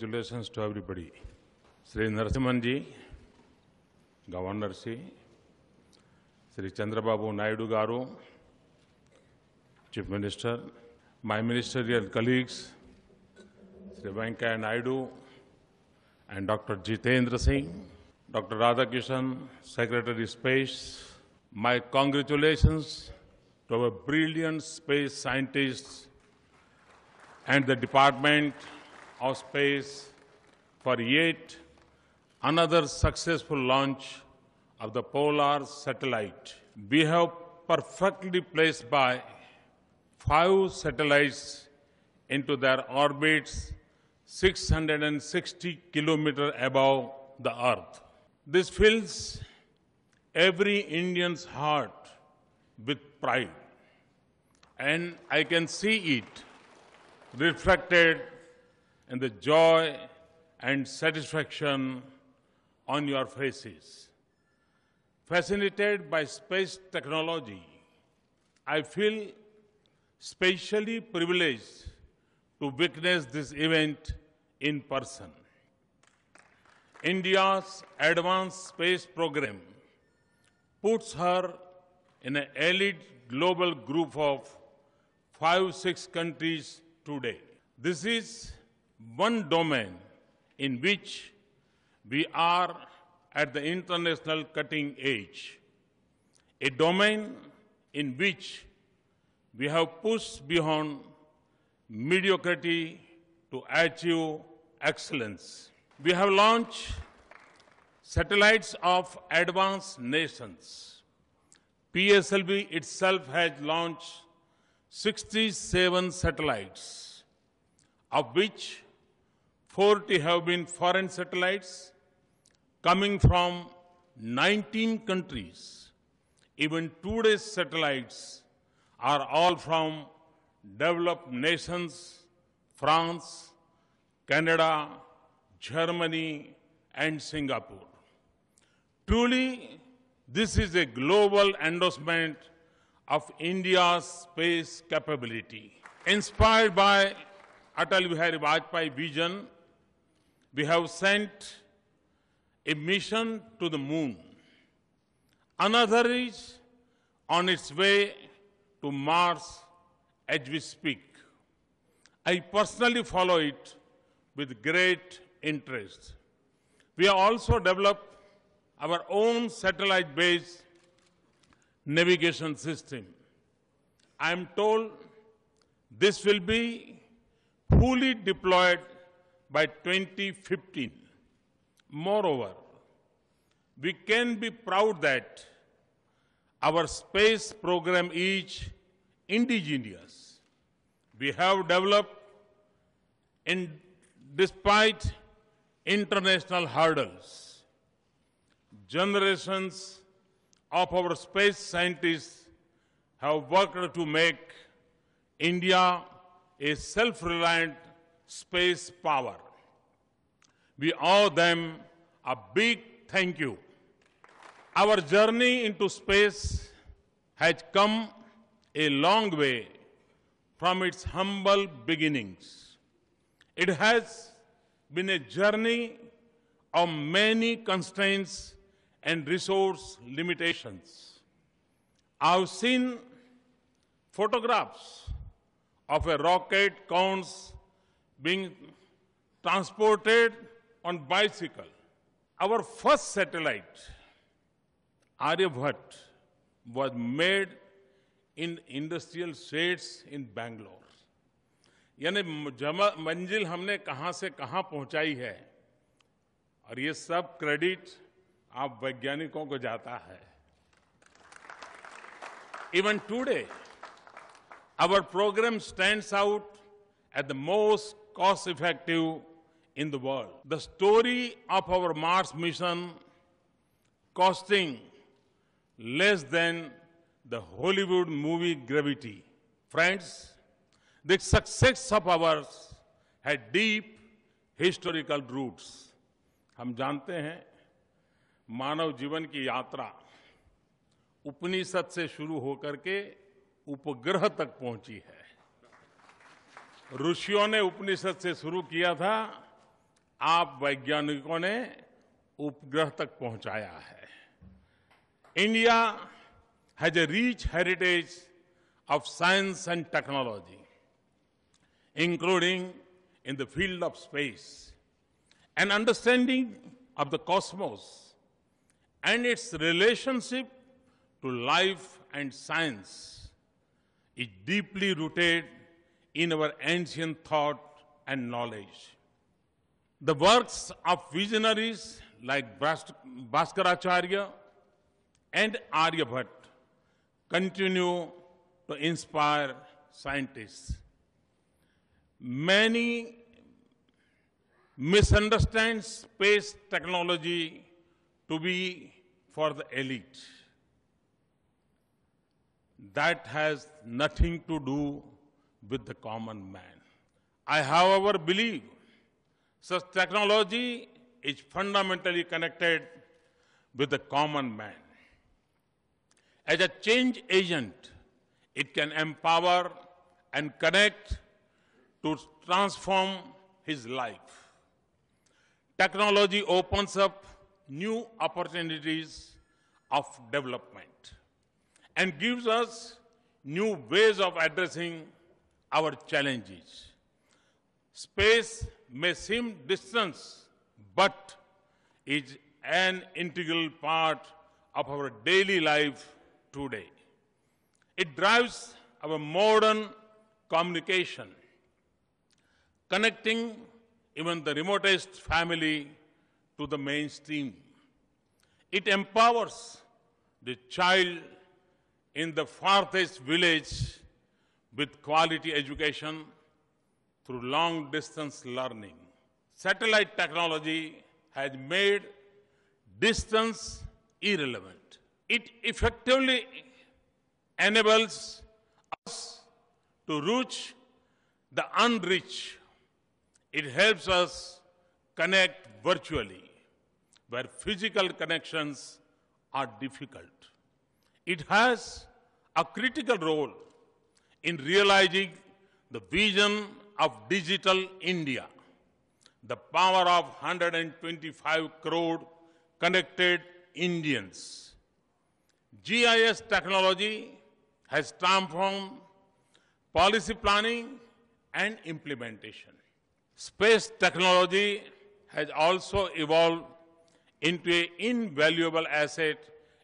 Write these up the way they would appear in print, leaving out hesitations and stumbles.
congratulations to everybody. Sri Narasimhan ji, Governor Sri Chandrababu Naidu Garu, Chief Minister, my ministerial colleagues, Sri Venkaiah Naidu and Dr. Jitendra Singh, Dr. Radhakishan, Secretary Space, my congratulations to our brilliant space scientists and the Department of Space for yet another successful launch of the Polar satellite. We have perfectly placed by 5 satellites into their orbits 660 kilometers above the Earth. This fills every Indian's heart with pride, and I can see it reflected in the joy and satisfaction on your faces. Fascinated by space technology, I feel specially privileged to witness this event in person. India's advanced space program puts her in an elite global group of 5-6 countries today. This is one domain in which we are at the international cutting edge, a domain in which we have pushed beyond mediocrity to achieve excellence. We have launched satellites of advanced nations. PSLV itself has launched 67 satellites, of which 40 have been foreign satellites coming from 19 countries. Even today's satellites are all from developed nations, France, Canada, Germany, and Singapore. Truly, this is a global endorsement of India's space capability. Inspired by Atal Bihari Vajpayee vision, we have sent a mission to the moon. Another is on its way to Mars as we speak. I personally follow it with great interest. We have also developed our own satellite-based navigation system. I am told this will be fully deployed by 2015. Moreover, we can be proud that our space program is indigenous. We have developed despite international hurdles. Generations of our space scientists have worked to make India a self-reliant space power. We owe them a big thank you. Our journey into space has come a long way from its humble beginnings. It has been a journey of many constraints and resource limitations. I've seen photographs of a rocket cones being transported on bicycle. Our first satellite, Aryabhat, was made in industrial sheds in Bangalore. यानी मंजिल हमने कहां से कहां पहुंचाई है, और ये सब क्रेडिट आप वैज्ञानिकों को जाता है. Even today, our program stands out as the most cost-effective in the world. The story of our Mars mission costing less than the Hollywood movie Gravity. Friends, the success of ours had deep historical roots. हम जानते हैं मानव जीवन की यात्रा उपनिषद से शुरू होकर के उपग्रह तक पहुंची है. ऋषियों ने उपनिषद से शुरू किया था आप वैज्ञानिकों ने उपग्रह तक पहुंचाया है। India has a rich heritage of science and technology, including in the field of space. An understanding of the cosmos and its relationship to life and science is deeply rooted in our ancient thought and knowledge. The works of visionaries like Bhaskaracharya and Aryabhat continue to inspire scientists. Many misunderstand space technology to be for the elite. That has nothing to do with the common man. I, however, believe such technology is fundamentally connected with the common man. As a change agent, it can empower and connect to transform his life. Technology opens up new opportunities of development and gives us new ways of addressing our challenges. Space may seem distant, but is an integral part of our daily life today. It drives our modern communication, connecting even the remotest family to the mainstream. It empowers the child in the farthest village with quality education through long-distance learning. Satellite technology has made distance irrelevant. It effectively enables us to reach the unreached. It helps us connect virtually where physical connections are difficult. It has a critical role in realizing the vision of digital India, the power of 125 crore connected Indians. GIS technology has transformed policy planning and implementation. Space technology has also evolved into an invaluable asset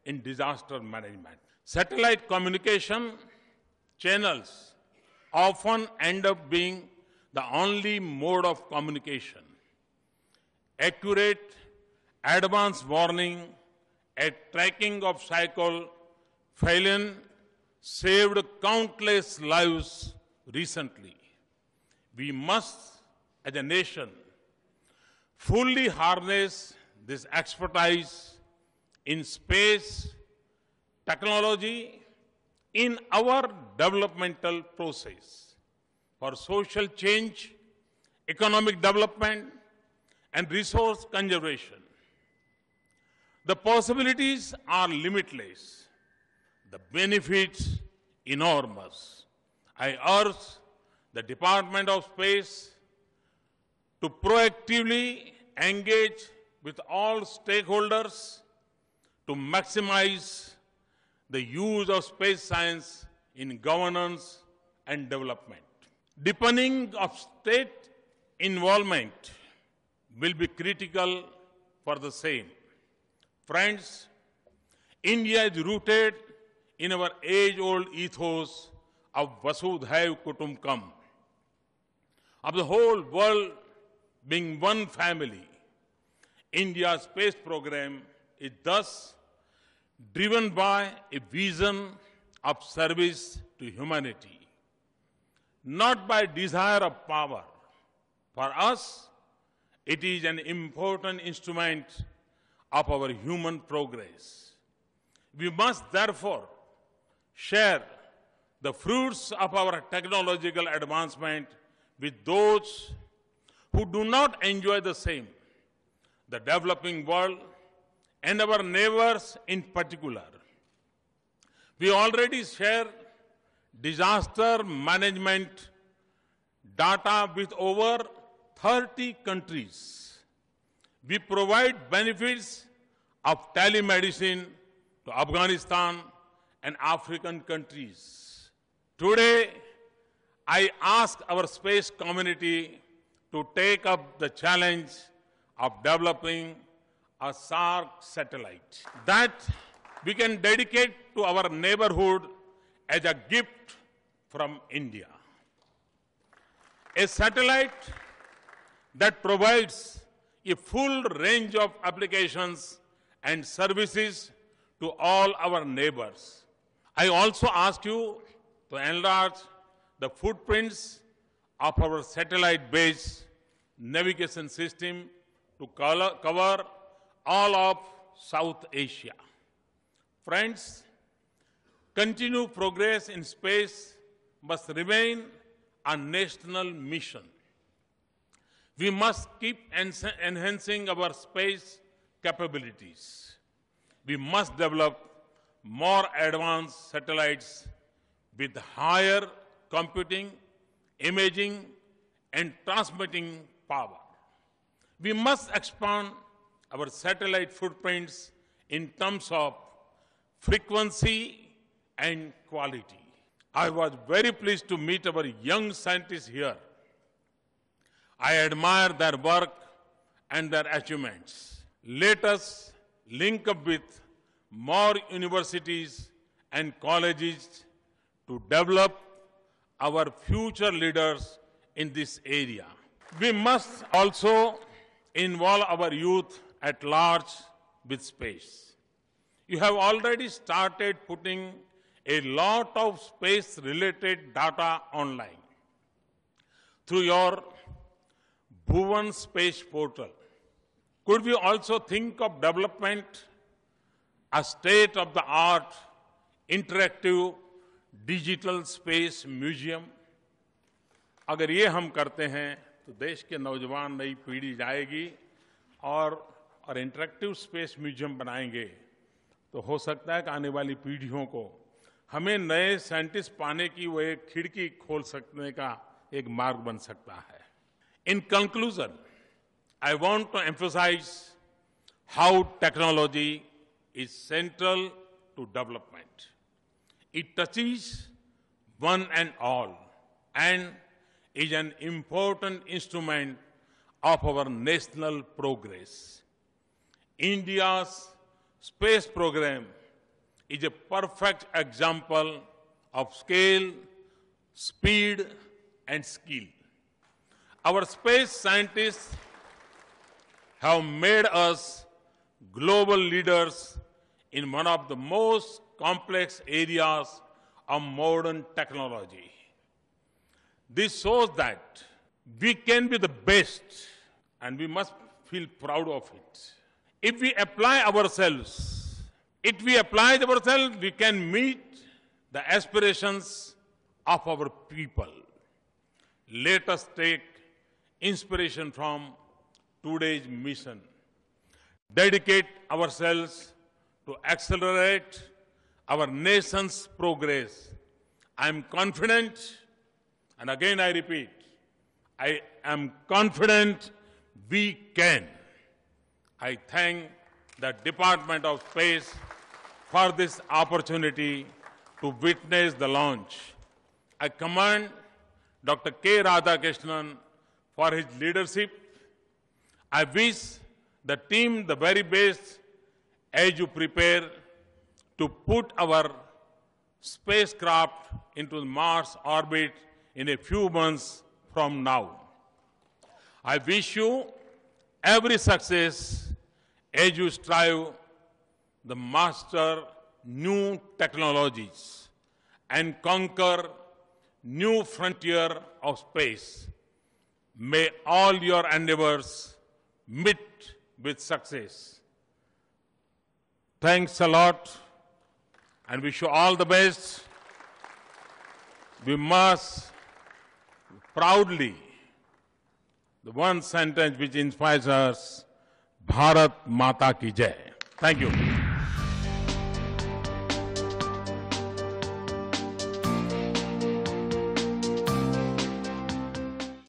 in disaster management. Satellite communication channels often end up being the only mode of communication. Accurate, advanced warning and tracking of cycle failure saved countless lives recently. We must, as a nation, fully harness this expertise in space technology in our developmental process for social change, economic development, and resource conservation. The possibilities are limitless. The benefits enormous. I urge the Department of Space to proactively engage with all stakeholders to maximize the use of space science in governance and development. Deepening of state involvement will be critical for the same. Friends, India is rooted in our age-old ethos of Vasudhaiv Kutumbakam, of the whole world being one family. India's space program is thus driven by a vision of service to humanity, not by desire of power. For us, it is an important instrument of our human progress. We must therefore share the fruits of our technological advancement with those who do not enjoy the same, the developing world and our neighbors in particular. We already share disaster management data with over 30 countries. We provide benefits of telemedicine to Afghanistan and African countries. Today, I ask our space community to take up the challenge of developing a SARC satellite that we can dedicate to our neighborhood as a gift from India. A satellite that provides a full range of applications and services to all our neighbors. I also ask you to enlarge the footprints of our satellite-based navigation system to cover all of South Asia. Friends, continued progress in space must remain a national mission. We must keep enhancing our space capabilities. We must develop more advanced satellites with higher computing, imaging, and transmitting power. We must expand our satellite footprints in terms of frequency and quality. I was very pleased to meet our young scientists here. I admire their work and their achievements. Let us link up with more universities and colleges to develop our future leaders in this area. We must also involve our youth at large with space. You have already started putting a lot of space-related data online through your Bhuvan Space Portal. Could we also think of development a state-of-the-art interactive digital space museum? अगर ये हम करते हैं तो देश के नौजवान नई पीढ़ी जाएगी और इंटरेक्टिव स्पेस म्यूजियम बनाएंगे तो हो सकता है कि आने वाली पीढ़ियों को हमें नए साइंटिस्ट पाने की वो एक खिड़की खोल सकने का एक मार्ग बन सकता है. In conclusion, I want to emphasize how technology is central to development. It touches one and all and is an important instrument of our national progress. India's space program is a perfect example of scale, speed, and skill. Our space scientists have made us global leaders in one of the most complex areas of modern technology. This shows that we can be the best and we must feel proud of it. If we apply ourselves, we can meet the aspirations of our people. Let us take inspiration from today's mission. Dedicate ourselves to accelerate our nation's progress. I am confident, and again I repeat, I am confident we can. I thank the Department of Space for this opportunity to witness the launch. I commend Dr. K. Radhakrishnan for his leadership. I wish the team the very best as you prepare to put our spacecraft into Mars orbit in a few months from now. I wish you every success as you strive to master new technologies and conquer new frontier of space. May all your endeavors meet with success. Thanks a lot and wish you all the best. We must proudly, the one sentence which inspires us, Bharat Mata Ki Jai. Thank you.